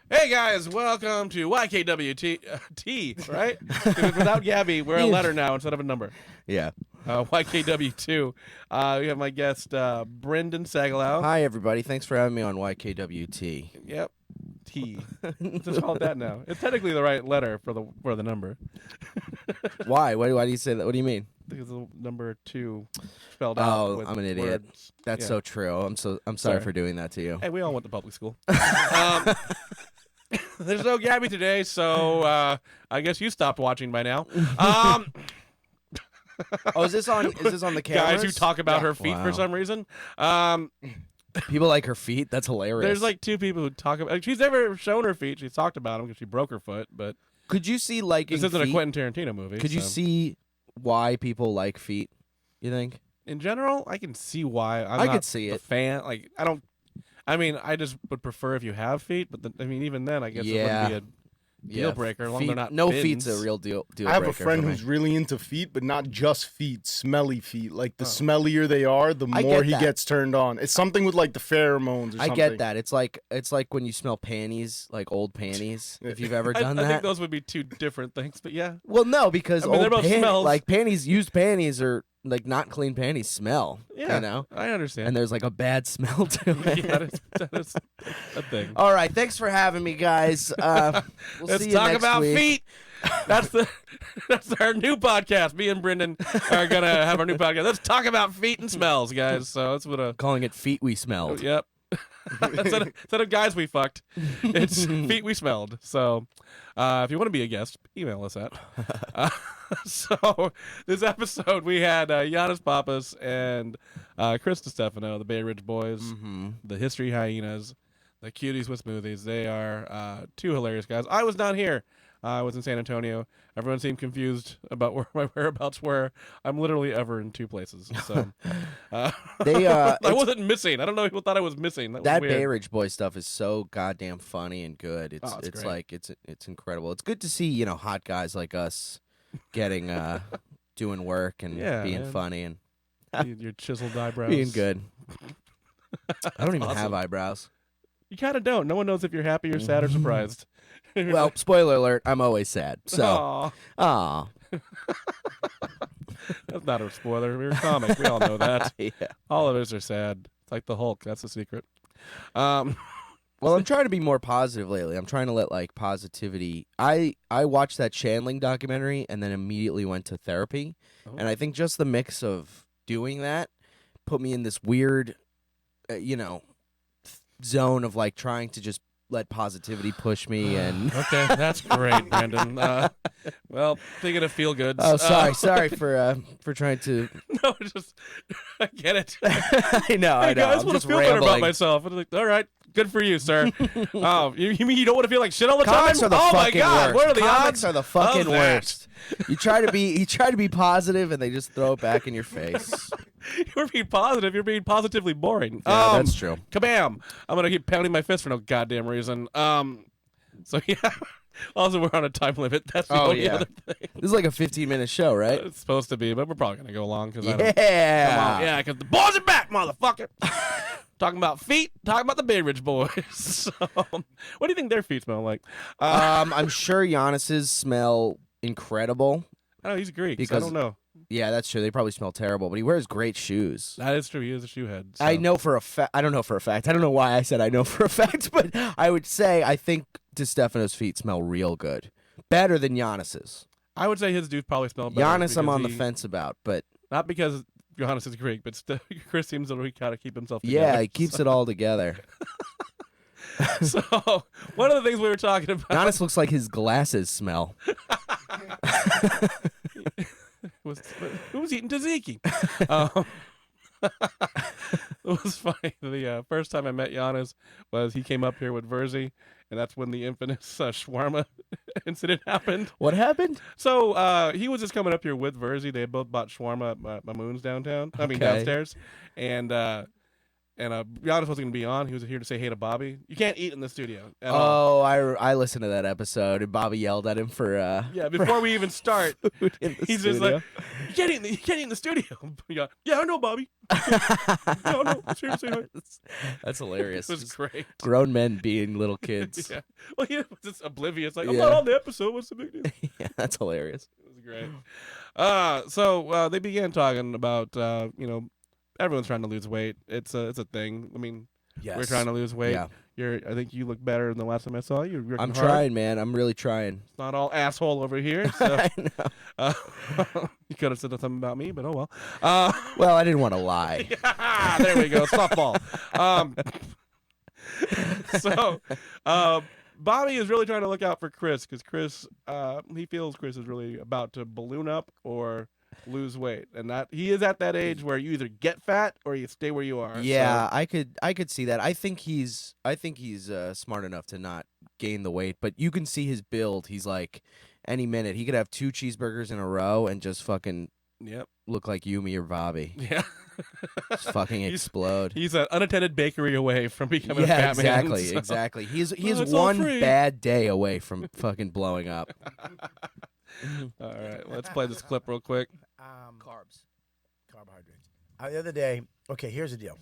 Hey guys, welcome to YKWT, right? Without Gabby, we're a letter now instead of a number. Yeah. YKW2. We have my guest, Brendan Sagalow. Hi, everybody. Thanks for having me on YKWT. Yep. T. Let's just call it that now. It's technically the right letter for the number. Why? Why do you say that? What do you mean? Because the number 2 spelled out. Oh, with I'm an idiot. words. That's so true. I'm sorry for doing that to you. Hey, we all went to public school. There's no Gabby today, so I guess you stopped watching by now. Oh, is this on the cameras? Guys who talk about her feet for some reason. People like her feet. That's hilarious. There's like 2 people who talk about. She's never shown her feet. She's talked about them because she broke her foot. But could you see liking? This isn't feet? a Quentin Tarantino movie. Could you see why people like feet? You think? In general, I can see why. I could see it. Fan, like I don't. I mean, I just would prefer if you have feet, but even then, I guess it wouldn't be a deal breaker. As long as they're not no bins. feet's a real deal breaker. I have a friend who's really into feet, but not just feet, smelly feet. Like the smellier they are, the more he gets turned on. It's something with like the pheromones or something. I get that. It's like when you smell panties, like old panties, if you've ever done that. I think those would be 2 different things, but yeah. Well, no, because they're both smells. like used panties are like not clean panties smell. Yeah, you know? I understand. And there's like a bad smell to it. Yeah, that is a thing. All right, thanks for having me, guys. We'll Let's see you talk next about week. feet. That's our new podcast. Me and Brendan are gonna have our new podcast. Let's talk about feet and smells, guys. So that's what Calling it feet we smelled. Yep. instead of guys we fucked, it's feet we smelled. So if you want to be a guest, email us at. So this episode we had Giannis Papas and Chris DiStefano, the Bayridge Boys, the History Hyenas, the Cuties with Smoothies. They are 2 hilarious guys. I was not here. I was in San Antonio. Everyone seemed confused about where my whereabouts were. I'm literally ever in 2 places. So I wasn't missing. I don't know if people thought I was missing. That was weird. Bayridge Boy stuff is so goddamn funny and good. It's like it's incredible. It's good to see, hot guys like us getting doing work and being funny and your chiseled eyebrows. Being good. I don't even have eyebrows. You kind of don't. No one knows if you're happy or sad or surprised. Well, spoiler alert, I'm always sad. So, Aww. That's not a spoiler. We're a comic. We all know that. Yeah. All of us are sad. It's like the Hulk. That's the secret. Well, I'm trying to be more positive lately. I'm trying to let positivity. I watched that Chandling documentary and then immediately went to therapy, and I think just the mix of doing that put me in this weird, zone of trying to just let positivity push me. And okay, that's great, Brandon. Well, thinking of feel goods. Oh, sorry for trying to. No, I get it. I know. I I'm want to just feel better about myself. I'm like, all right, good for you, sir. Oh, you mean you don't want to feel like shit all the Comics time? Are the oh fucking my God, worst. what are the Comics odds? Are the fucking of that? worst. You try to be positive, and they just throw it back in your face. You're being positive. You're being positively boring. Yeah, that's true. Kabam! I'm gonna keep pounding my fist for no goddamn reason. So yeah. Also, we're on a time limit. That's the only other thing. This is like a 15-minute show, right? It's supposed to be, but we're probably gonna go long because yeah, because the boys are back, motherfucker. Talking about feet, talking about the Bayridge Boys. So, what do you think their feet smell like? I'm sure Giannis's smell incredible. I know he's Greek. Because so I don't know. Yeah, that's true. They probably smell terrible, but he wears great shoes. That is true. He is a shoe head. So. I know for a fact. I don't know for a fact. I don't know why I said I know for a fact, but I would say I think DiStefano's feet smell real good, better than Giannis's. I would say his dudes probably smell better. Giannis, I'm on the fence about, but not because Giannis is Greek, but still, Chris seems to gotta keep himself together. Yeah, he keeps it all together. So, one of the things we were talking about. Giannis looks like his glasses smell. Who was eating tzatziki? It was funny. The first time I met Giannis was he came up here with Verzi, and that's when the infamous shawarma incident happened. What happened? So he was just coming up here with Verzi. They had both bought shawarma at Mamoon's downtown. I mean, downstairs. And And Giannis wasn't going to be on. He was here to say hey to Bobby. You can't eat in the studio at Oh, all. I listened to that episode, and Bobby yelled at him for Yeah, before we even start, he's just like, you can't eat in the studio. Yeah, I know, Bobby. No, it's here to say hi. That's hilarious. It was great. Grown men being little kids. Yeah. Well, he was just oblivious. Like, I'm Yeah. not on the episode. What's the big deal? Yeah, that's hilarious. It was great. So they began talking about, everyone's trying to lose weight. It's a thing. I mean, Yes. we're trying to lose weight. Yeah. I think you look better than the last time I saw you. You're working I'm hard. trying, man. I'm really trying. It's not all asshole over here. So I know. you could have said something about me, but oh well. Well, I didn't want to lie. There we go. Softball. Bobby is really trying to look out for Chris because Chris, he feels Chris is really about to balloon up or lose weight, and that he is at that age where you either get fat or you stay where you are. Yeah, So, I could see that. I think he's smart enough to not gain the weight, but you can see his build. He's like any minute he could have 2 cheeseburgers in a row and just fucking yep. look like you, me, or Bobby. Yeah. Just fucking explode. He's an unattended bakery away from becoming a Yeah, fat man. exactly, so- exactly. He's it's all one free. bad day away from fucking blowing up. All right, let's play this clip real quick. Carbs. Carbohydrates. The other day, okay, here's the deal.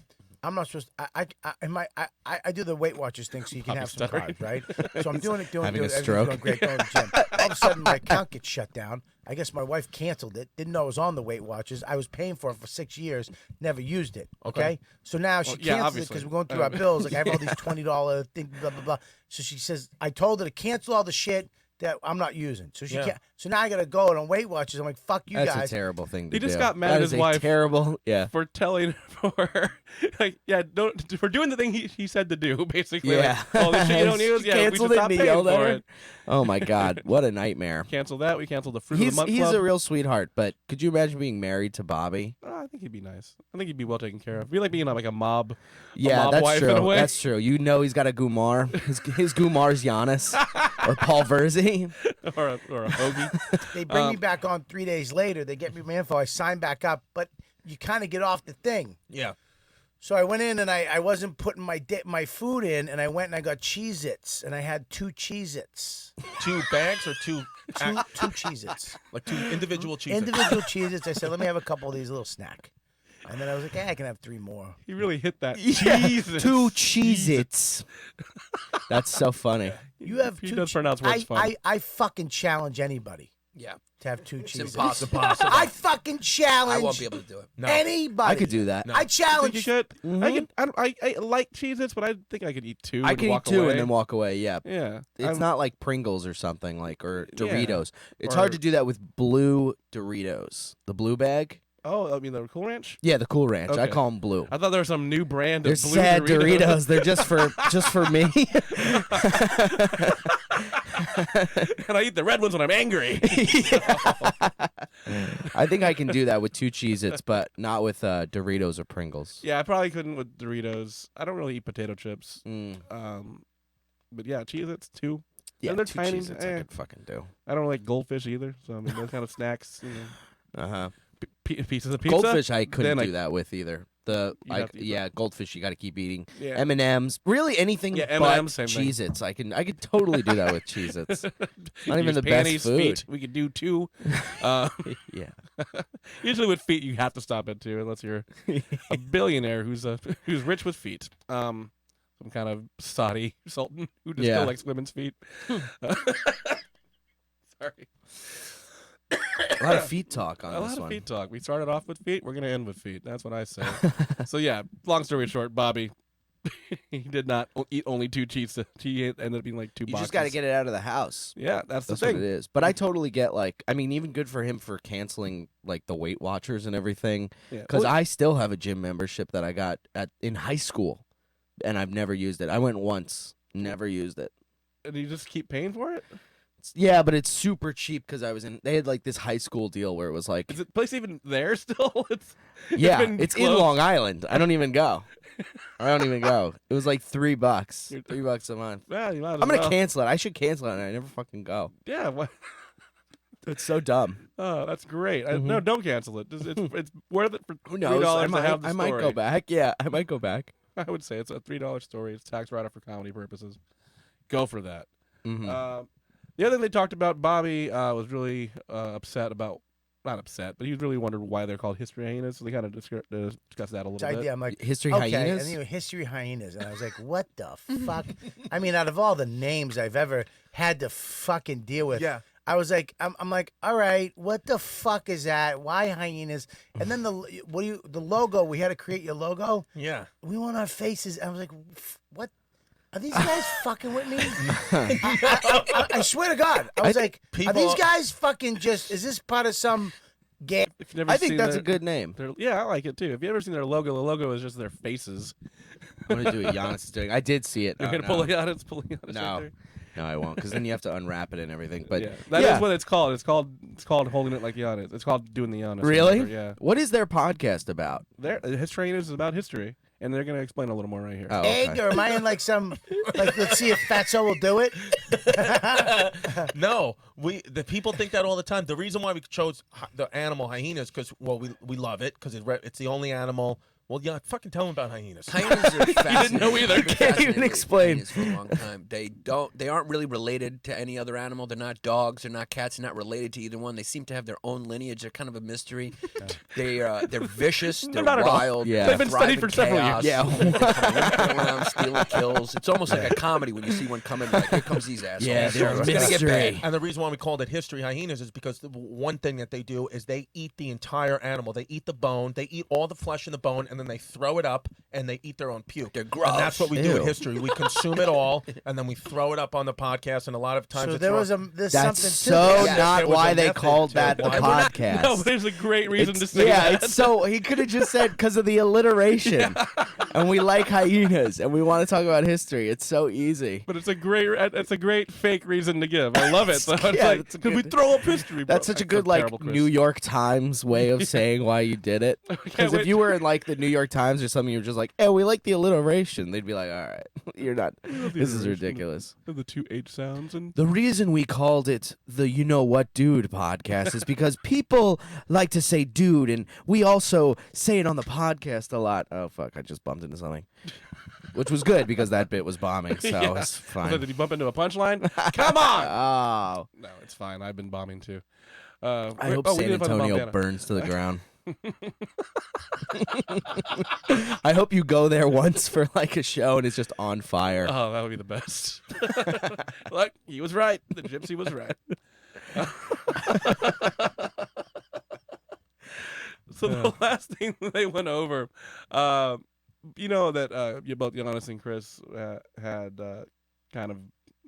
I'm not supposed to, I do the Weight Watchers thing so you can have some stuttering. carbs, right? So I'm doing Having a everything's stroke. going great, going to the gym. All of a sudden, my account gets shut down. I guess my wife canceled it. Didn't know it was on the Weight Watchers. I was paying for it for 6 years. Never used it. Okay. So now she Well, yeah, canceled it obviously. because we're going through our bills. Like I have all these $20 things, blah blah blah. So she says I told her to cancel all the shit that I'm not using. So she can't. So now I got to go on Weight Watchers. I'm like, fuck you That's guys. a terrible thing to He do. just got mad That at is his a wife. Terrible. Yeah. For telling for for doing the thing he said to do, basically. Yeah. Like, oh, the shit you don't use, She yeah, we canceled should it stop and he paying yelled at for her. it. Oh my God, what a nightmare. Cancel that. We canceled the fruit of the month He's club. a real sweetheart, but could you imagine being married to Bobby? I think he'd be nice. I think he'd be well taken care of. Be like being like a mob. Yeah, mob that's wife true. in a way. That's true. You know he's got a Gumar. His Gumar's Giannis or Paul Verzi. or a hoagie. They bring me back on 3 days later. They get me my info. I sign back up, but you kind of get off the thing. Yeah. So I went in and I wasn't putting my food in, and I went and I got Cheez-Its, and I had 2 Cheez-Its. 2 bags or 2 Two Cheez-Its. like 2 individual cheeses? Individual Cheez-Its. I said, let me have a couple of these, little snack. And then I was like, I can have 3 more. He really hit that. Yeah, Jesus. 2 Cheez-Its. That's so funny. You have He 2 does pronounce words fun. I fucking challenge anybody Yeah. to have 2 It's Cheez-Its. impossible. I fucking challenge I won't be able to do it. No. anybody. I could do that. No. I I think you challenge. could. Mhm. I could. I like Cheez-Its, but I think I could eat 2. I and can walk eat 2 away. and then walk away. Yeah. Yeah. It's not like Pringles or something or Yeah. Doritos. It's Or- hard to do that with blue Doritos. The blue bag? Oh, I mean the Cool Ranch. Yeah, the Cool Ranch. I Okay. call them blue. I thought there was some new brand They're of blue sad Doritos. Doritos. They're just for me. And I eat the red ones when I'm angry. I think I can do that with 2 Cheez-Its, but not with Doritos or Pringles. Yeah, I probably couldn't with Doritos. I don't really eat potato chips. Mm. But yeah, Cheez-Its 2. Yeah, And they're 2 tiny. Cheez-Its I could fucking do. I don't like goldfish either. So I mean, those kind of snacks. Uh-huh. Pieces of pizza. Goldfish I couldn't Then do that with either. You'd have to eat Goldfish you got to keep eating. Yeah. M&Ms, really anything Yeah, but M&Ms, same thing. Cheez-Its. I could totally do that with Cheez-Its. Not even Use the best panties, food. Feet. We could do 2. Yeah. Usually with feet, you have to stop at 2 unless you're a billionaire who's rich with feet. Some kind of Saudi sultan who just Yeah. still likes women's feet. Sorry. A lot of feet talk on A this lot of one. feet talk. We started off with feet. We're going to end with feet. That's what I say. So, yeah, long story short, Bobby, he did not eat only 2 cheats. He ended up being like 2 You boxes. just got to get it out of the house. Yeah, that's the That's what thing. it is. But I totally get even good for him for canceling like the Weight Watchers and everything. Yeah. Because Well, I still have a gym membership that I got in high school, and I've never used it. I went once, never used it. and you just keep paying for it? Yeah, but it's super cheap because they had like this high school deal where it was like, Is the place even there still? yeah, been it's in closed. Long Island. I don't even go. I don't even go. It was like $3, $3 a month. Yeah, you might as I'm gonna well. cancel it. I should cancel it, and I never fucking go. Yeah, what? It's so dumb. Oh, that's great. Mhm. No, don't cancel it. It's worth it for Who $3 knows? to have the I might story. go back. Yeah, I might go back. I would say it's a $3 story. It's tax write-off for comedy purposes. Go for that. Mm-hmm. The other thing they talked about, Bobby was really upset about, not upset, but he really wondered why they're called history hyenas. So they kind of discussed that a little bit. I'm like, History okay, hyenas? and history hyenas, and I was like, what the fuck? I mean, out of all the names I've ever had to fucking deal with, Yeah. I was like, I'm like, all right, what the fuck is that? Why hyenas? And then the logo, we had to create your logo. Yeah. We want our faces. I was like, what? Are these guys fucking with me? I swear to God. I was like, are these guys fucking just, is this part of some game? If you've never I think seen that's a good name. Yeah, I like it too. If you ever seen their logo, the logo is just their faces. I'm gonna do what Giannis is doing. I did see it. You're Oh, gonna pull Giannis right No. there? No, I won't, because then you have to unwrap it and everything. But yeah, that is what it's called. It's called holding it like Giannis. It's called doing the Giannis. or Really? whatever, yeah. What is their podcast about? History is about history, and they're gonna explain a little more right here. Oh, Egg, okay. or am I in like some, like, let's see if Fatso will do it? No, the people think that all the time. The reason why we chose the animal hyenas because we love it because it's the only animal. Well, yeah, fucking tell them about hyenas. Hyenas are fascinating. know either. I've been Can't even fascinated with explain. hyenas for a long time. They aren't really related to any other animal. They're not dogs. They're not cats. They're not related to either one. They seem to have their own lineage. They're kind of a mystery. They're vicious. They're not at all. wild. Yeah. They They've been thrive studied in for several chaos. years. Yeah. They come limping around stealing kills. It's almost like a comedy when you see one coming. Like, here comes these assholes. Yeah, they're it's gonna get bad. And the reason why we called it history hyenas is because the one thing that they do is they eat the entire animal. They eat the bone. They eat all the flesh in the bone, and then they throw it up and they eat their own puke. They're gross. And that's what we do Ew. in history. We consume it all, and then we throw it up on the podcast. And a lot of times, So it's there wrong. was there's That's something so to Yeah, not there was why a they method called to that it. the And we're not- podcast. No, but there's a great reason to say yeah, that. it's so he could have just said because of the alliteration, and we like hyenas, and we want to talk about history. It's so easy. But it's a great fake reason to give. I love it. So it's Yeah, like, it's a could we good- throw up history? Bro? That's such a I good feel like terrible, Chris. New York Times way of saying why you did it. Because if wait. you were in like the New York Times or something, you were just like, "Oh, we like the alliteration." They'd be like, "All right, you're not. This is ridiculous." The two H sounds and The reason we called it the You Know What Dude podcast is because people like to say dude, and we also say it on the podcast a lot. Oh, fuck, I just bumped into something. Which was good because that bit was bombing, so Yeah. it's So fine. did you bump into a punchline? Come on! Oh, No, it's fine. I've been bombing too. I hope we San did find the Antonio Montana. burns to the ground. I hope you go there once for like a show and it's just on fire. Oh, that would be the best. Look, he was right. The gypsy was right. So the last thing they went over, you know that both Giannis and Chris had kind of,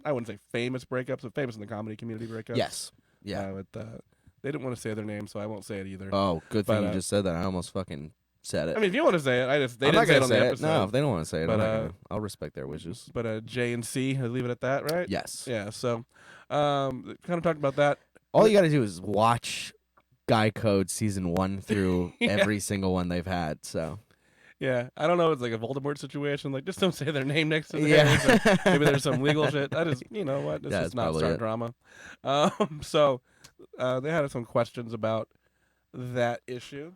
I wouldn't say famous breakups, but famous in the comedy community breakups. Yes. Yeah. They didn't want to say their name, so I won't say it either. Oh, good thing But, you just said that. I almost fucking said it. I mean, if you want to say it, they I'm didn't not say it gonna on the say it. episode. No, if they don't want to say it, But, I'm not gonna. I'll respect their wishes. But J and C, I'll leave it at that, right? Yes. Yeah. So, kind of talked about that. All you got to do is watch Guy Code season 1 through Yeah. every single one they've had. So Yeah, I don't know. It's like a Voldemort situation. Like, just don't say their name next to Yeah. theirs. Or maybe there's some legal shit. That is, you know what? This Yeah, is that's not probably start it. drama. So they had some questions about that issue.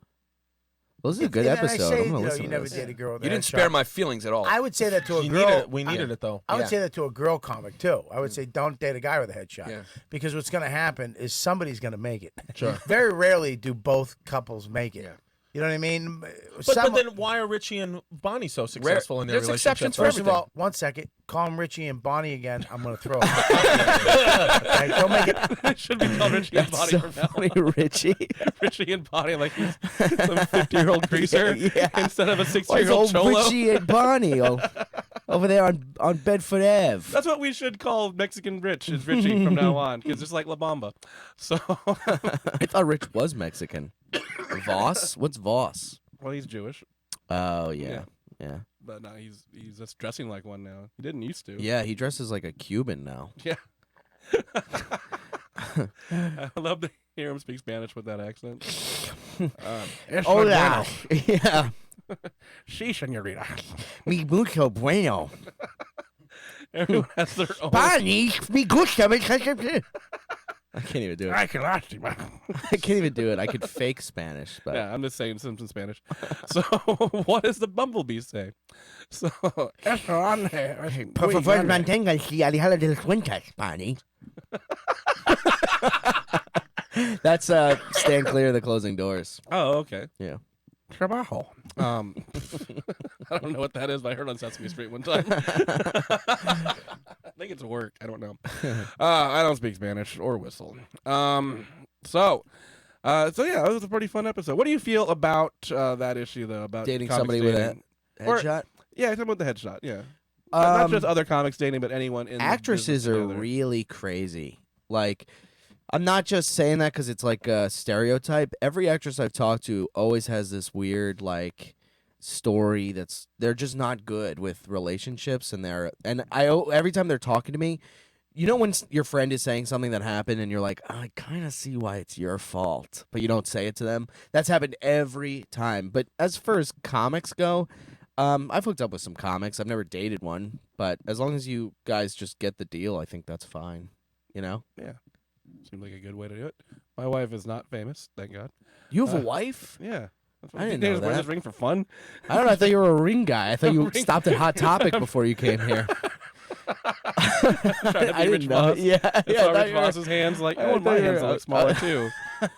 well, this is a good And I episode. say, I'm gonna listen you to never this. did a girl with You a didn't headshot. spare my feelings at all. I would say that to a You girl. needed it. We needed it though. I would Yeah. say that to a girl comic too. I would say don't date a guy with a headshot Yeah. because what's going to happen is somebody's going to make it. Sure. Very rarely do both couples make it. Yeah. You know what I mean? But then why are Richie and Bonnie so successful in their There's relationship? exceptions for First of everything. all, one second. Call him Richie and Bonnie again. I'm going to throw it. Okay, don't make it. It should be called Richie and That's Bonnie so from now funny, on. Richie. Richie and Bonnie, like he's some 50-year-old greaser Yeah. instead of a Why is 60-year-old old cholo. Richie and Bonnie over there on Bedford Ave? That's what we should call Mexican Rich, is Richie from now on, because just like La Bamba. So, I thought Rich was Mexican. Voss? What's Voss? well, he's Jewish, Oh yeah, yeah. but now he's just dressing like one now. He didn't used to. Yeah, he dresses like a Cuban now. Yeah. I love to hear him speak Spanish with that accent. Hola. Yeah. Sí, señorita. Mi mucho bueno. Everyone has their own. Bonnie, mi gusta. I can't even do it. I can lastima. I can't even do it. I could fake Spanish, but Yeah, I'm just saying Simpson Spanish. So, what does the bumblebee say? So, eso ande, Por favor, manténganse alejado de las cuentas, Barney. that's stand clear of the closing doors. oh, okay. Yeah. Trabajo. I don't know what that is, but I heard on Sesame Street one time. I think it's work. I don't know. I don't speak Spanish or whistle. So yeah, it was a pretty fun episode. What do you feel about that issue, though? About Dating comics somebody with a dating? Or- headshot. Yeah, talking about the headshot. Yeah, not Um, just other comics dating, but anyone in the actresses business are together. really crazy. Like, I'm not just saying that because it's like a stereotype. Every actress I've talked to always has this weird like story they're just not good with relationships, and every time they're talking to me, you know, when your friend is saying something that happened and you're like, I kind of see why it's your fault, but you don't say it to them. That's happened every time. But as far as comics go, I've hooked up with some comics. I've never dated one, but as long as you guys just get the deal, I think that's fine. You know? Yeah, seems like a good way to do it. My wife is not famous, thank God. You have a wife? Yeah. I didn't They know just wear that. this ring for fun. I don't know. I thought you were a ring guy. I thought you Ring- stopped at Hot Topic before you came here. Trying to be I Rich didn't know. Moss. Yeah, I yeah. saw I thought Rich you were- Moss's hands like, I oh, thought my you hands were- look smaller too.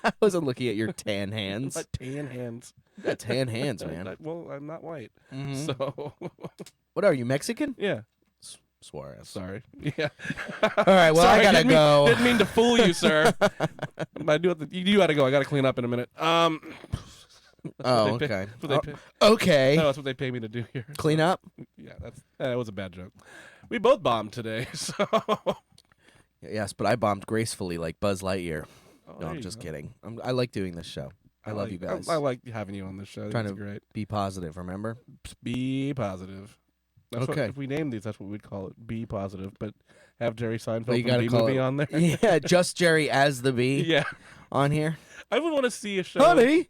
I wasn't looking at your tan hands. My tan hands. You got tan hands, man. Well, I'm not white, Mhm. so What are you, Mexican? yeah. Suarez. Sorry. Yeah. All right, well, Sorry, I gotta didn't go. Didn't mean to fool you, sir. I do. You gotta go. I gotta clean up in a minute. Oh, That's what they okay. That's what they pay. Okay. No, that's what they pay me to do here. Clean up? Yeah, that was a bad joke. We both bombed today, so. Yes, but I bombed gracefully like Buzz Lightyear. Oh, No, there I'm you just go. kidding. I like doing this show. I love like- you guys. I like having you on this show. Trying It's to- great. Be positive, remember? Be positive. That's what, Okay. if we named these, that's what we'd call it. Be positive, but have Jerry Seinfeld Well, you from gotta B call movie it- on there. Yeah, just Jerry as the bee Yeah, on here. I would want to see a show Honey.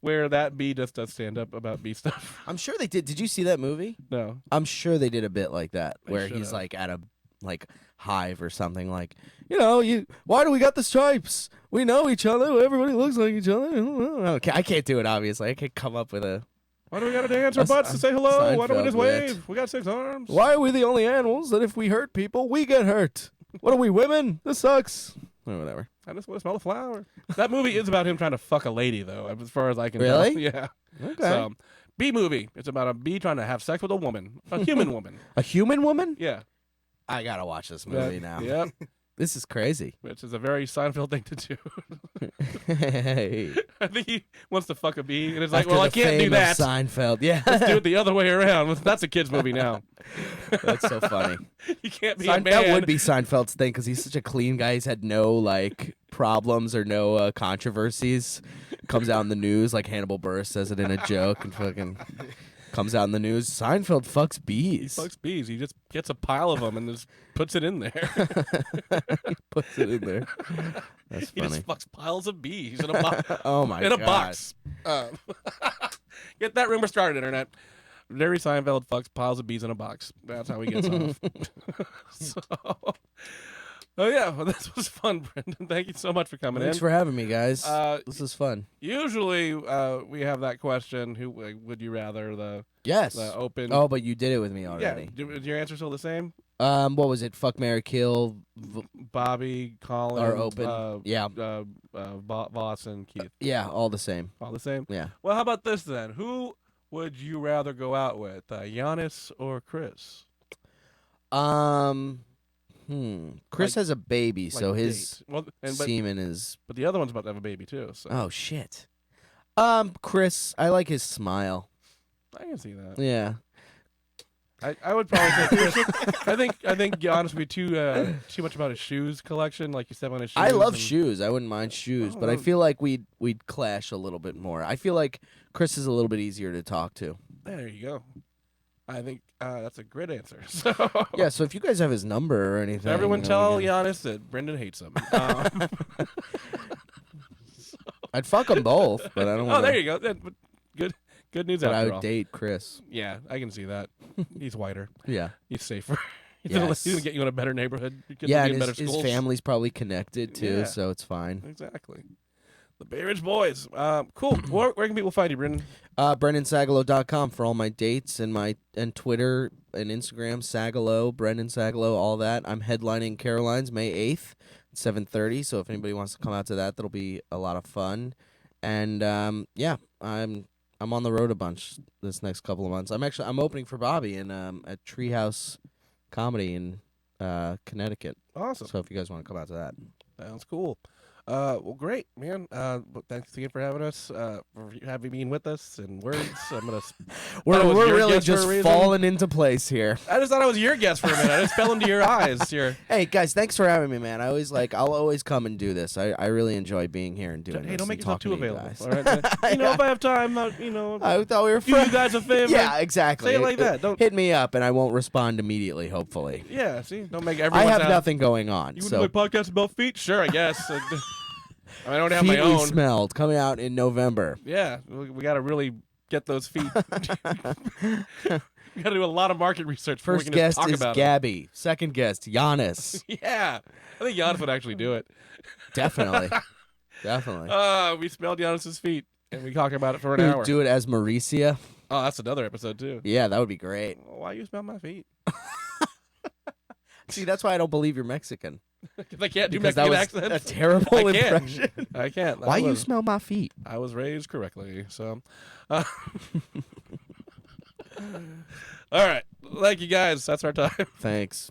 where that bee just does stand up about bee stuff. I'm sure they did. Did you see that movie? No, I'm sure they did a bit like that They where should he's have. like at a like hive or something like, why do we got the stripes? We know each other. Everybody looks like each other. Okay, I can't do it, obviously. I can't come up with a... why do we gotta dance our A butts to say hello? Why don't we Seinfeld just bit. wave? We got 6 arms. Why are we the only animals that if we hurt people, we get hurt? What are we, women? This sucks. Or whatever. I just want to smell the flower. That movie is about him trying to fuck a lady, though, as far as I can Really? tell. Yeah. Okay. So, bee movie. It's about a bee trying to have sex with a woman, a human woman. A human woman? Yeah. I gotta watch this movie now. Yep. This is crazy. Which is a very Seinfeld thing to do. Hey. I think he wants to fuck a bee, and it's like, After well, I the can't do fame that. of Seinfeld. Yeah. Let's do it the other way around. That's a kid's movie now. That's so funny. You can't be a man. That would be Seinfeld's thing because he's such a clean guy. He's had no like problems or no controversies. Comes out in the news like Hannibal Buress says it in a joke and fucking comes out in the news. Seinfeld fucks He bees. fucks bees. He just gets a pile of them and just puts it in there. Puts it in there. That's He funny. just fucks piles of bees in a box. Oh my in god. a box. Get that rumor started, internet. Jerry Seinfeld fucks piles of bees in a box. That's how he gets off. So, oh yeah, well, this was fun, Brendan. Thank you so much for coming Thanks in. for having me, guys. Uh, This is fun. Usually, we have that question: Who would you rather? Yes. The open. Oh, but you did it with me yeah. already. Is your answer still the same? What was it? Fuck, marry, kill. Bobby, Colin, Or open. Yeah. Voss, and Keith. Yeah, all the same. All the same. Yeah. Well, how about this then? Who would you rather go out with, Giannis or Chris? Chris has a baby, so Like his date. Well, but semen is. the other one's about to have a baby too. So Oh shit. Chris, I like his smile. I can see that. Yeah. I would probably say Chris. I think Giannis would be too much about his shoes collection. Like you step on his shoes. I love and- shoes. I wouldn't mind shoes, Oh, but I well. feel like we'd clash a little bit more. I feel like Chris is a little bit easier to talk to. There you go. I think that's a great answer. So Yeah, so if you guys have his number or anything, everyone you know, tell we can- Giannis that Brendan hates him. I'd fuck them both, but I don't Oh, want there you go. But good news But I after would all. date Chris. Yeah, I can see that. He's whiter. Yeah. He's safer. He's gonna Yes. get you in a better neighborhood. Your kids Yeah, will be and in better his schools. family's probably connected too, Yeah. so it's fine. Exactly. The Bayridge Boys. Cool. Where can people find you, Brendan? BrendanSagalow.com for all my dates and Twitter and Instagram, Sagalow, Brendan Sagalow, all that. I'm headlining Caroline's May 8th, 7:30. So if anybody wants to come out to that, that'll be a lot of fun. And yeah, I'm on the road a bunch this next couple of months. I'm opening for Bobby in at Treehouse Comedy in Connecticut. Awesome. So if you guys want to come out to that. Sounds cool. Well, great, man. Thanks again for having us, for having being with us and words. I'm gonna. We're really guest for a just reason. falling into place here. I just thought I was your guest for a minute. I just fell into your eyes here. Hey guys, thanks for having me, man. I'll always come and do this. I really enjoy being here and doing this. Hey, don't make and yourself talking too to you available. guys. All right. If I have time, I thought we were do you friends. guys a favor. Yeah, exactly. Say it like that. Don't. Hit me up, and I won't respond immediately. Hopefully, Yeah. See, don't make I everyone. have sound, nothing going on. You So want to do my podcast about feet? Sure, I guess. I don't have Feet my We own. Smelled coming out in November. Yeah, we got to really get those feet. We got to do a lot of market research before we First can just guest talk is about Gabby. Second guest, Giannis. it. Yeah, I think Giannis would actually do it. Definitely, definitely. We smelled Giannis's feet, and we talk about it for an hour. Do it as Mauricia. Oh, that's another episode too. Yeah, that would be great. Why you smell my feet? See, that's why I don't believe you're Mexican. Because I can't do Because that Mexican was accents. a terrible I can't. impression. I can't. Why you smell my feet? I was raised correctly, so. All right, thank you guys. That's our time. Thanks.